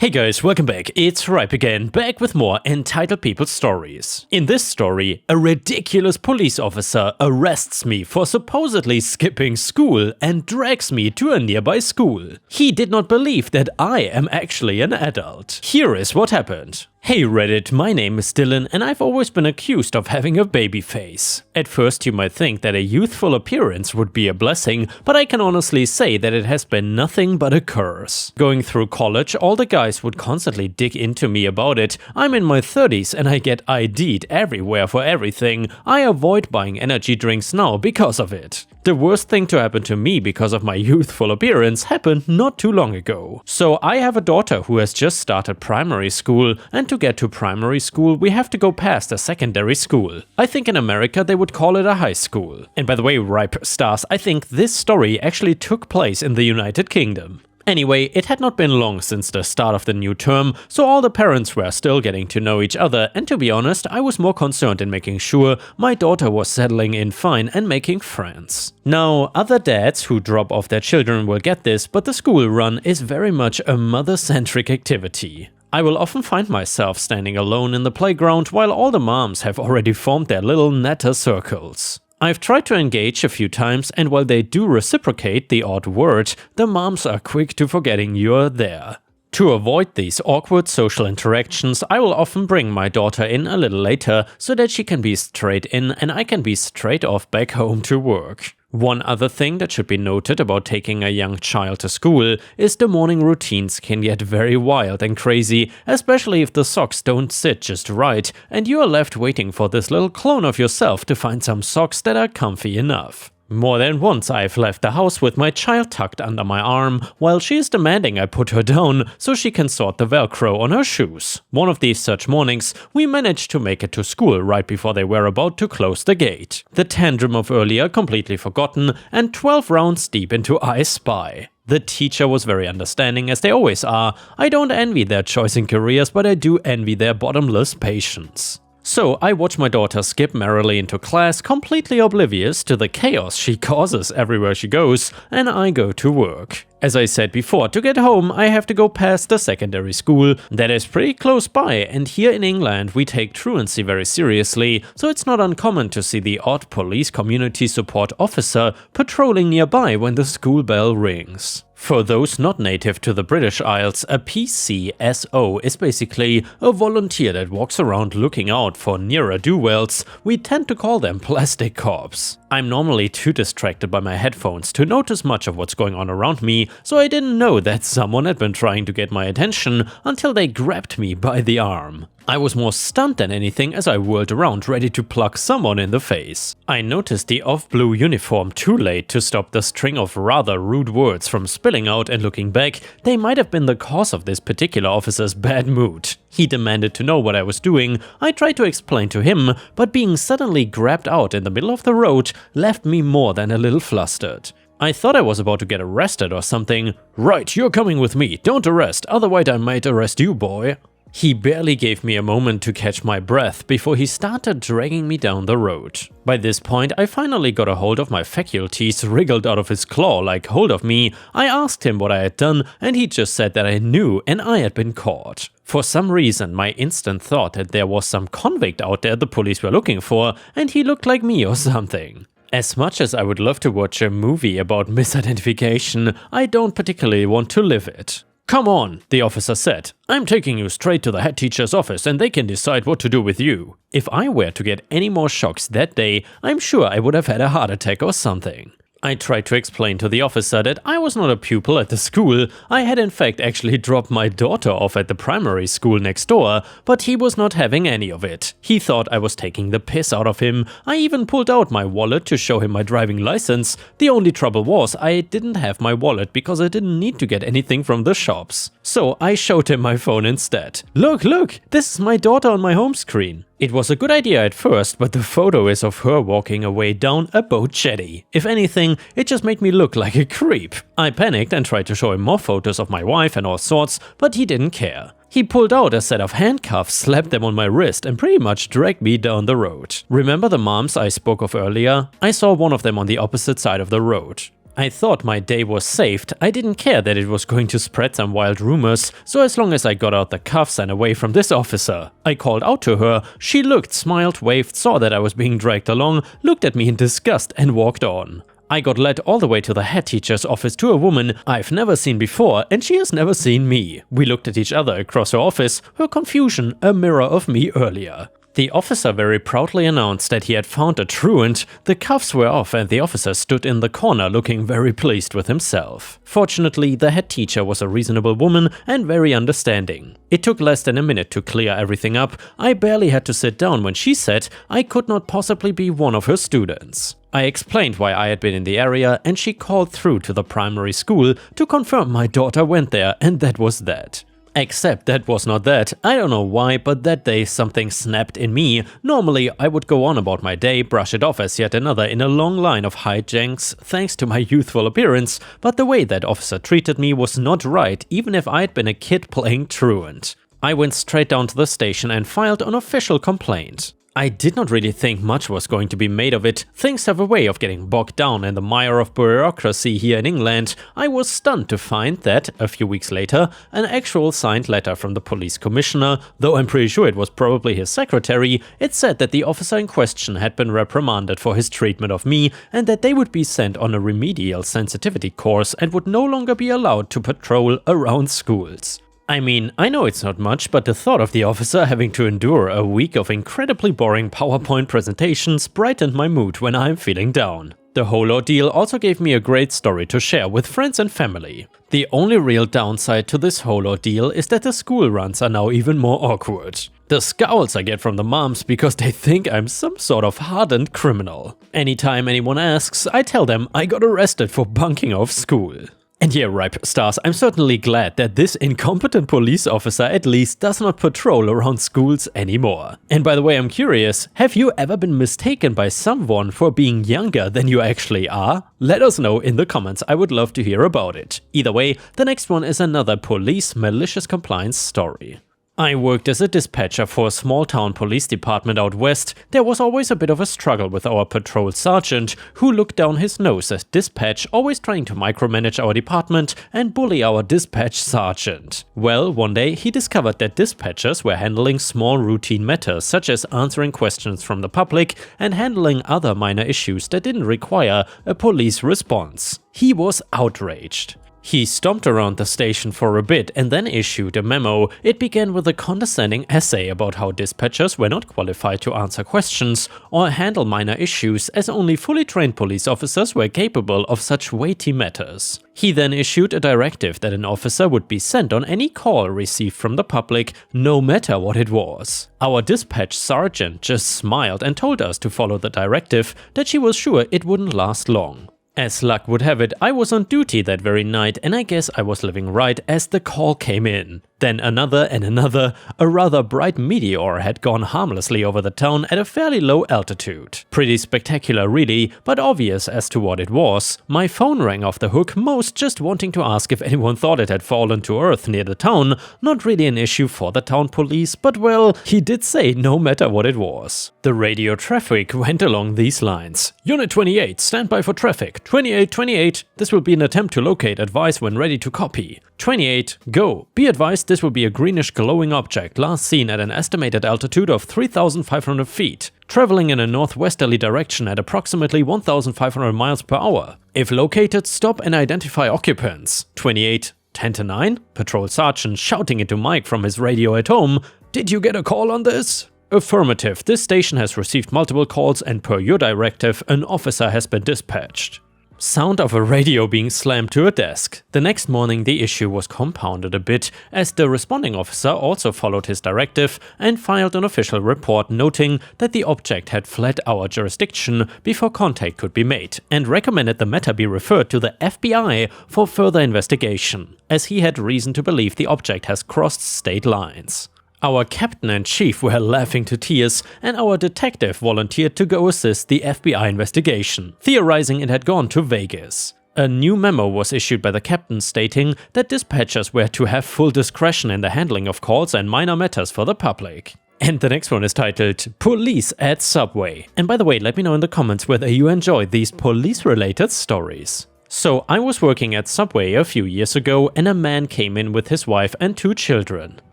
Hey guys, welcome back. It's Ripe again, back with more Entitled People stories. In this story, a ridiculous police officer arrests me for supposedly skipping school and drags me to a nearby school. He did not believe that I am actually an adult. Here is what happened. Hey Reddit, my name is Dylan and I've always been accused of having a baby face. At first you might think that a youthful appearance would be a blessing, but I can honestly say that it has been nothing but a curse. Going through college, all the guys would constantly dig into me about it. I'm in my 30s and I get ID'd everywhere for everything. I avoid buying energy drinks now because of it. The worst thing to happen to me because of my youthful appearance happened not too long ago. So I have a daughter who has just started primary school, and to get to primary school we have to go past a secondary school. I think in America they would call it a high school. And by the way, Ripe stars, I think this story actually took place in the United Kingdom. Anyway, it had not been long since the start of the new term, so all the parents were still getting to know each other, and to be honest, I was more concerned in making sure my daughter was settling in fine and making friends. Now, other dads who drop off their children will get this, but the school run is very much a mother-centric activity. I will often find myself standing alone in the playground while all the moms have already formed their little natter circles. I've tried to engage a few times, and while they do reciprocate the odd word, the moms are quick to forgetting you're there. To avoid these awkward social interactions, I will often bring my daughter in a little later so that she can be straight in and I can be straight off back home to work. One other thing that should be noted about taking a young child to school is the morning routines can get very wild and crazy, especially if the socks don't sit just right and you are left waiting for this little clone of yourself to find some socks that are comfy enough. More than once I've left the house with my child tucked under my arm while she is demanding I put her down so she can sort the velcro on her shoes. One of these such mornings, we managed to make it to school right before they were about to close the gate. The tantrum of earlier completely forgotten, and 12 rounds deep into I Spy. The teacher was very understanding, as they always are. I don't envy their choice in careers, but I do envy their bottomless patience. So I watch my daughter skip merrily into class, completely oblivious to the chaos she causes everywhere she goes, and I go to work. As I said before, to get home I have to go past the secondary school that is pretty close by, and here in England we take truancy very seriously, so it's not uncommon to see the odd police community support officer patrolling nearby when the school bell rings. For those not native to the British Isles, a PCSO is basically a volunteer that walks around looking out for ne'er-do-wells. We tend to call them plastic cops. I'm normally too distracted by my headphones to notice much of what's going on around me, so I didn't know that someone had been trying to get my attention until they grabbed me by the arm. I was more stunned than anything as I whirled around ready to pluck someone in the face. I noticed the off-blue uniform too late to stop the string of rather rude words from spilling out, and looking back, they might have been the cause of this particular officer's bad mood. He demanded to know what I was doing. I tried to explain to him, but being suddenly grabbed out in the middle of the road left me more than a little flustered. I thought I was about to get arrested or something. "Right, you're coming with me, don't arrest, otherwise I might arrest you, boy." He barely gave me a moment to catch my breath before he started dragging me down the road. By this point, I finally got a hold of my faculties wriggled out of his claw like hold of me. I asked him what I had done and he just said that I knew and I had been caught. For some reason, my instant thought that there was some convict out there the police were looking for and he looked like me or something. As much as I would love to watch a movie about misidentification, I don't particularly want to live it. "Come on," the officer said. "I'm taking you straight to the head teacher's office and they can decide what to do with you." If I were to get any more shocks that day, I'm sure I would have had a heart attack or something. I tried to explain to the officer that I was not a pupil at the school. I had in fact actually dropped my daughter off at the primary school next door, but he was not having any of it. He thought I was taking the piss out of him. I even pulled out my wallet to show him my driving license. The only trouble was I didn't have my wallet because I didn't need to get anything from the shops. So I showed him my phone instead. Look, this is my daughter on my home screen. It was a good idea at first, but the photo is of her walking away down a boat jetty. If anything, it just made me look like a creep. I panicked and tried to show him more photos of my wife and all sorts, but he didn't care. He pulled out a set of handcuffs, slapped them on my wrist and pretty much dragged me down the road. Remember the moms I spoke of earlier? I saw one of them on the opposite side of the road. I thought my day was saved. I didn't care that it was going to spread some wild rumors, so as long as I got out the cuffs and away from this officer. I called out to her, she looked, smiled, waved, saw that I was being dragged along, looked at me in disgust and walked on. I got led all the way to the head teacher's office to a woman I've never seen before and she has never seen me. We looked at each other across her office, her confusion a mirror of me earlier. The officer very proudly announced that he had found a truant, the cuffs were off and the officer stood in the corner looking very pleased with himself. Fortunately, the head teacher was a reasonable woman and very understanding. It took less than a minute to clear everything up. I barely had to sit down when she said I could not possibly be one of her students. I explained why I had been in the area and she called through to the primary school to confirm my daughter went there, and that was that. Except that was not that. I don't know why, but that day something snapped in me. Normally I would go on about my day, brush it off as yet another in a long line of hijinks thanks to my youthful appearance, but the way that officer treated me was not right, even if I had been a kid playing truant. I went straight down to the station and filed an official complaint. I did not really think much was going to be made of it. Things have a way of getting bogged down in the mire of bureaucracy here in England. I was stunned to find that, a few weeks later, an actual signed letter from the police commissioner, though I'm pretty sure it was probably his secretary, it said that the officer in question had been reprimanded for his treatment of me and that they would be sent on a remedial sensitivity course and would no longer be allowed to patrol around schools. I mean, I know it's not much, but the thought of the officer having to endure a week of incredibly boring PowerPoint presentations brightened my mood when I'm feeling down. The whole ordeal also gave me a great story to share with friends and family. The only real downside to this whole ordeal is that the school runs are now even more awkward. The scowls I get from the moms because they think I'm some sort of hardened criminal. Anytime anyone asks, I tell them I got arrested for bunking off school. And yeah, ripe stars, I'm certainly glad that this incompetent police officer at least does not patrol around schools anymore. And by the way, I'm curious, have you ever been mistaken by someone for being younger than you actually are? Let us know in the comments, I would love to hear about it. Either way, the next one is another police malicious compliance story. I worked as a dispatcher for a small town police department out west. There was always a bit of a struggle with our patrol sergeant, who looked down his nose at dispatch, always trying to micromanage our department and bully our dispatch sergeant. Well, one day he discovered that dispatchers were handling small routine matters such as answering questions from the public and handling other minor issues that didn't require a police response. He was outraged. He stomped around the station for a bit and then issued a memo. It began with a condescending essay about how dispatchers were not qualified to answer questions or handle minor issues, as only fully trained police officers were capable of such weighty matters. He then issued a directive that an officer would be sent on any call received from the public, no matter what it was. Our dispatch sergeant just smiled and told us to follow the directive, that she was sure it wouldn't last long. As luck would have it, I was on duty that very night and I guess I was living right as the call came in. Then another and another, a rather bright meteor had gone harmlessly over the town at a fairly low altitude. Pretty spectacular really, but obvious as to what it was. My phone rang off the hook, most just wanting to ask if anyone thought it had fallen to earth near the town. Not really an issue for the town police, but well, he did say no matter what it was. The radio traffic went along these lines. Unit 28, stand by for traffic. 28, this will be an attempt to locate, advise when ready to copy. 28, go. Be advised this will be a greenish glowing object last seen at an estimated altitude of 3,500 feet, traveling in a northwesterly direction at approximately 1,500 miles per hour. If located, stop and identify occupants. 28, 10 to 9, patrol sergeant shouting into mic from his radio at home. Did you get a call on this? Affirmative, this station has received multiple calls and per your directive, an officer has been dispatched. Sound of a radio being slammed to a desk. The next morning the issue was compounded a bit, as the responding officer also followed his directive and filed an official report noting that the object had fled our jurisdiction before contact could be made, and recommended the matter be referred to the FBI for further investigation, as he had reason to believe the object has crossed state lines. Our captain and chief were laughing to tears, and our detective volunteered to go assist the FBI investigation, theorizing it had gone to Vegas. A new memo was issued by the captain stating that dispatchers were to have full discretion in the handling of calls and minor matters for the public. And the next one is titled Police at Subway. And by the way, let me know in the comments whether you enjoy these police-related stories. So I was working at Subway a few years ago and a man came in with his wife and 2 children.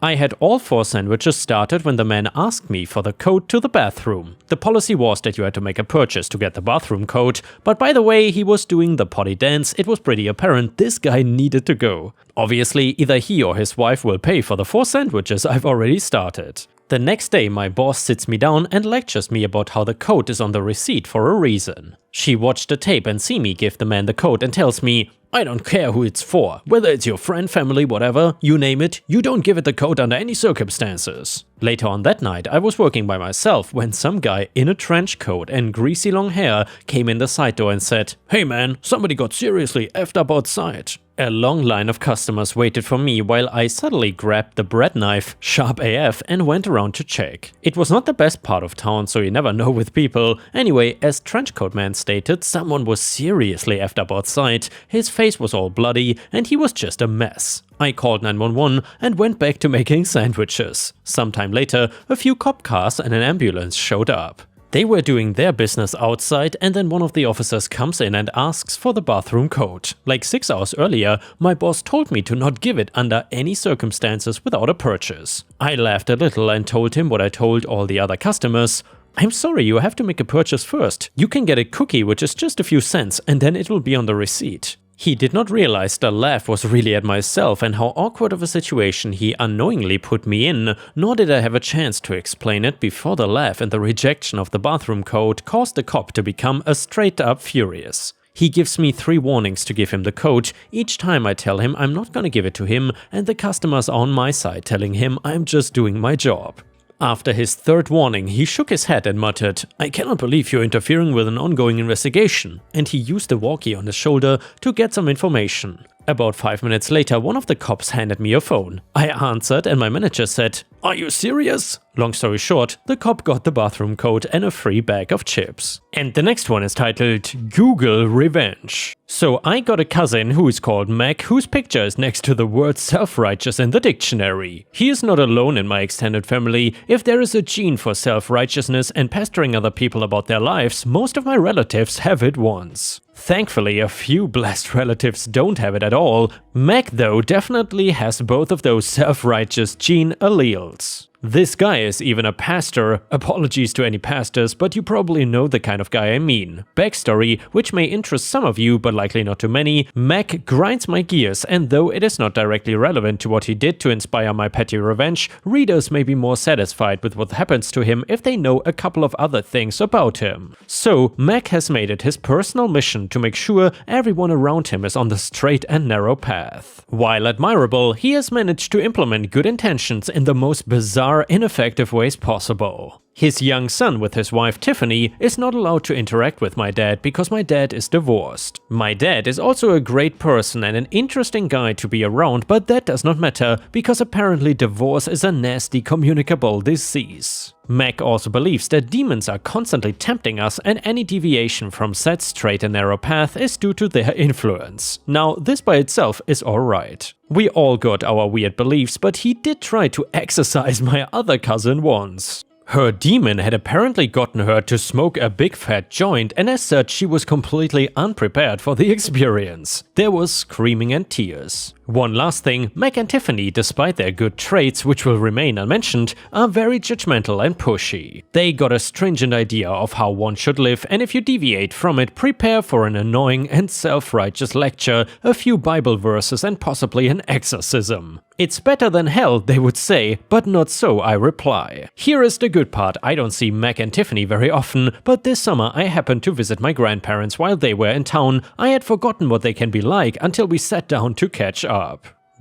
I had all 4 sandwiches started when the man asked me for the code to the bathroom. The policy was that you had to make a purchase to get the bathroom code, but by the way he was doing the potty dance, it was pretty apparent this guy needed to go. Obviously, either he or his wife will pay for the 4 sandwiches I've already started. The next day my boss sits me down and lectures me about how the code is on the receipt for a reason. She watched the tape and see me give the man the code and tells me, "I don't care who it's for, whether it's your friend, family, whatever, you name it, you don't give it the code under any circumstances." Later on that night I was working by myself when some guy in a trench coat and greasy long hair came in the side door and said, "Hey man, somebody got seriously effed up outside." A long line of customers waited for me while I suddenly grabbed the bread knife, sharp AF, and went around to check. It was not the best part of town, so you never know with people. Anyway, as Trenchcoat Man stated, someone was seriously effed up outside, his face was all bloody, and he was just a mess. I called 911 and went back to making sandwiches. Sometime later, a few cop cars and an ambulance showed up. They were doing their business outside and then one of the officers comes in and asks for the bathroom code. Like 6 hours earlier, my boss told me to not give it under any circumstances without a purchase. I laughed a little and told him what I told all the other customers. "I'm sorry, you have to make a purchase first. You can get a cookie which is just a few cents and then it will be on the receipt." He did not realize the laugh was really at myself and how awkward of a situation he unknowingly put me in, nor did I have a chance to explain it before the laugh and the rejection of the bathroom code caused the cop to become a straight up furious. He gives me 3 warnings to give him the code. Each time I tell him I'm not gonna give it to him and the customers are on my side telling him I'm just doing my job. After his 3rd warning, he shook his head and muttered, "I cannot believe you're interfering with an ongoing investigation," and he used a walkie on his shoulder to get some information. About 5 minutes later, one of the cops handed me a phone. I answered and my manager said, "Are you serious?" Long story short, the cop got the bathroom code and a free bag of chips. And the next one is titled Google Revenge. So I got a cousin who is called Mac, whose picture is next to the word self-righteous in the dictionary. He is not alone in my extended family. If there is a gene for self-righteousness and pestering other people about their lives, most of my relatives have it once. Thankfully, a few blessed relatives don't have it at all. Mac, though, definitely has both of those self-righteous gene alleles. This guy is even a pastor. Apologies to any pastors, but you probably know the kind of guy I mean. Backstory, which may interest some of you, but likely not too many. Mac grinds my gears, and though it is not directly relevant to what he did to inspire my petty revenge, readers may be more satisfied with what happens to him if they know a couple of other things about him. So, Mac has made it his personal mission to make sure everyone around him is on the straight and narrow path. While admirable, he has managed to implement good intentions in the most bizarre, ineffective ways possible. His young son with his wife Tiffany is not allowed to interact with my dad because my dad is divorced. My dad is also a great person and an interesting guy to be around, but that does not matter because apparently divorce is a nasty communicable disease. Mac also believes that demons are constantly tempting us and any deviation from said straight and narrow path is due to their influence. Now, this by itself is alright. We all got our weird beliefs, but he did try to exorcise my other cousin once. Her demon had apparently gotten her to smoke a big fat joint, and as such she was completely unprepared for the experience. There was screaming and tears. One last thing, Mac and Tiffany, despite their good traits, which will remain unmentioned, are very judgmental and pushy. They got a stringent idea of how one should live, and if you deviate from it, prepare for an annoying and self-righteous lecture, a few Bible verses and possibly an exorcism. It's better than hell, they would say, but not so, I reply. Here is the good part, I don't see Mac and Tiffany very often, but this summer I happened to visit my grandparents while they were in town. I had forgotten what they can be like until we sat down to catch up.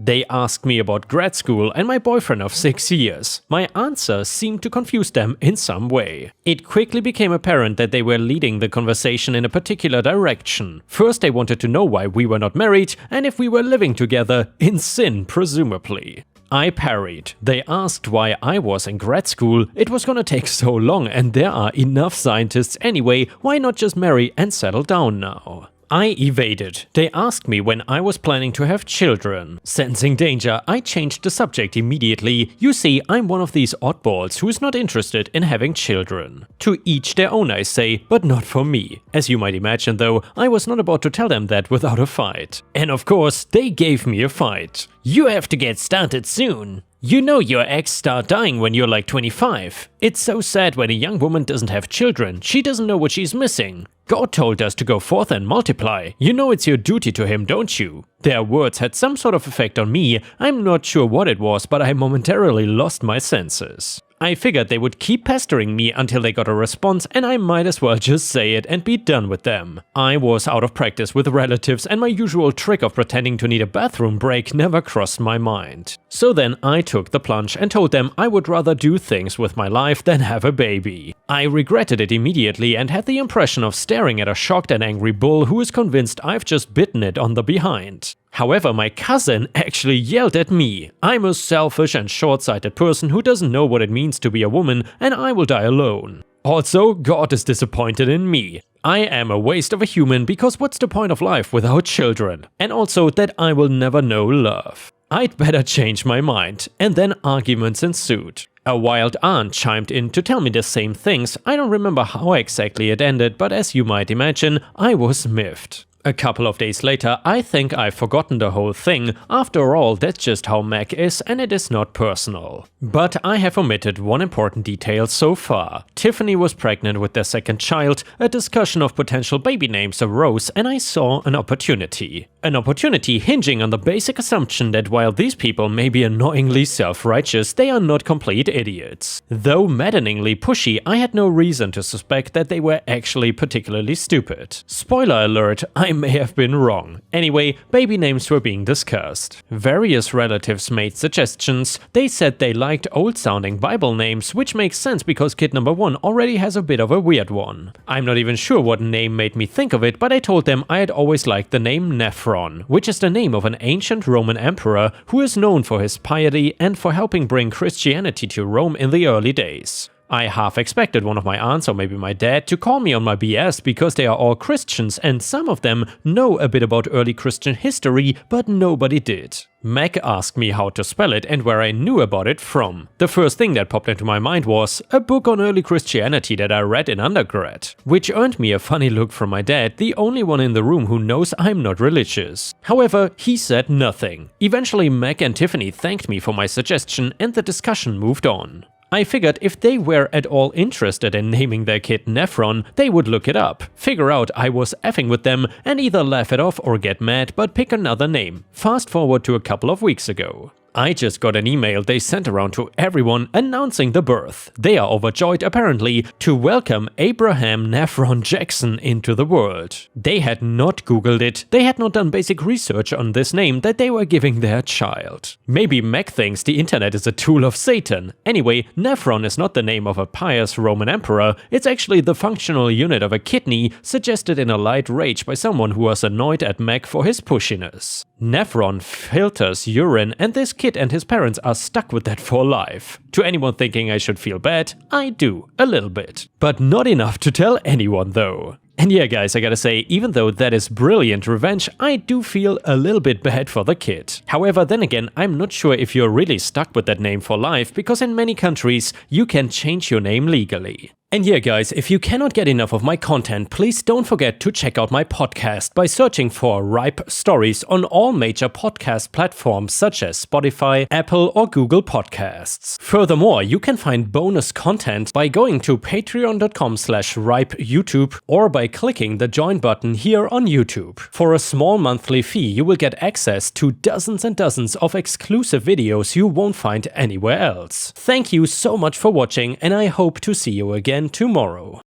They asked me about grad school and my boyfriend of 6 years. My answer seemed to confuse them in some way. It quickly became apparent that they were leading the conversation in a particular direction. First they wanted to know why we were not married and if we were living together, in sin presumably. I parried. They asked why I was in grad school. It was gonna take so long and there are enough scientists anyway, why not just marry and settle down now? I evaded. They asked me when I was planning to have children. Sensing danger, I changed the subject immediately. You see, I'm one of these oddballs who is not interested in having children. To each their own, I say, but not for me. As you might imagine though, I was not about to tell them that without a fight. And of course, they gave me a fight. You have to get started soon. You know your eggs start dying when you're like 25. It's so sad when a young woman doesn't have children. She doesn't know what she's missing. God told us to go forth and multiply. You know it's your duty to him, don't you? Their words had some sort of effect on me. I'm not sure what it was, but I momentarily lost my senses. I figured they would keep pestering me until they got a response, and I might as well just say it and be done with them. I was out of practice with relatives, and my usual trick of pretending to need a bathroom break never crossed my mind. So then I took the plunge and told them I would rather do things with my life than have a baby. I regretted it immediately and had the impression of staring at a shocked and angry bull who is convinced I've just bitten it on the behind. However, my cousin actually yelled at me. I'm a selfish and short-sighted person who doesn't know what it means to be a woman, and I will die alone. Also, God is disappointed in me. I am a waste of a human because what's the point of life without children? And also that I will never know love. I'd better change my mind. And then arguments ensued. A wild aunt chimed in to tell me the same things. I don't remember how exactly it ended, but as you might imagine, I was miffed. A couple of days later, I think I've forgotten the whole thing. After all, that's just how Mac is, and it is not personal. But I have omitted one important detail so far. Tiffany was pregnant with their second child, a discussion of potential baby names arose, and I saw an opportunity. An opportunity hinging on the basic assumption that while these people may be annoyingly self-righteous, they are not complete idiots. Though maddeningly pushy, I had no reason to suspect that they were actually particularly stupid. Spoiler alert, I may have been wrong. Anyway, baby names were being discussed. Various relatives made suggestions. They said they liked old-sounding Bible names, which makes sense because kid number 1 already has a bit of a weird one. I'm not even sure what name made me think of it, but I told them I had always liked the name Nephron, which is the name of an ancient Roman emperor who is known for his piety and for helping bring Christianity to Rome in the early days. I half expected one of my aunts or maybe my dad to call me on my BS because they are all Christians and some of them know a bit about early Christian history, but nobody did. Mac asked me how to spell it and where I knew about it from. The first thing that popped into my mind was a book on early Christianity that I read in undergrad, which earned me a funny look from my dad, the only one in the room who knows I'm not religious. However, he said nothing. Eventually Mac and Tiffany thanked me for my suggestion and the discussion moved on. I figured if they were at all interested in naming their kid Nephron, they would look it up, figure out I was effing with them, and either laugh it off or get mad but pick another name. Fast forward to a couple of weeks ago. I just got an email they sent around to everyone announcing the birth. They are overjoyed apparently to welcome Abraham Nephron Jackson into the world. They had not googled it, they had not done basic research on this name that they were giving their child. Maybe Mac thinks the internet is a tool of Satan. Anyway, Nephron is not the name of a pious Roman emperor, it's actually the functional unit of a kidney suggested in a light rage by someone who was annoyed at Mac for his pushiness. Nephron filters urine and this kid and his parents are stuck with that for life. To anyone thinking I should feel bad, I do, a little bit. But not enough to tell anyone though. And yeah guys, I gotta say, even though that is brilliant revenge, I do feel a little bit bad for the kid. However, then again, I'm not sure if you're really stuck with that name for life, because in many countries, you can change your name legally. And yeah guys, if you cannot get enough of my content, please don't forget to check out my podcast by searching for Ripe Stories on all major podcast platforms such as Spotify, Apple or Google Podcasts. Furthermore, you can find bonus content by going to patreon.com/ripeyoutube or by clicking the join button here on YouTube. For a small monthly fee, you will get access to dozens and dozens of exclusive videos you won't find anywhere else. Thank you so much for watching and I hope to see you again tomorrow.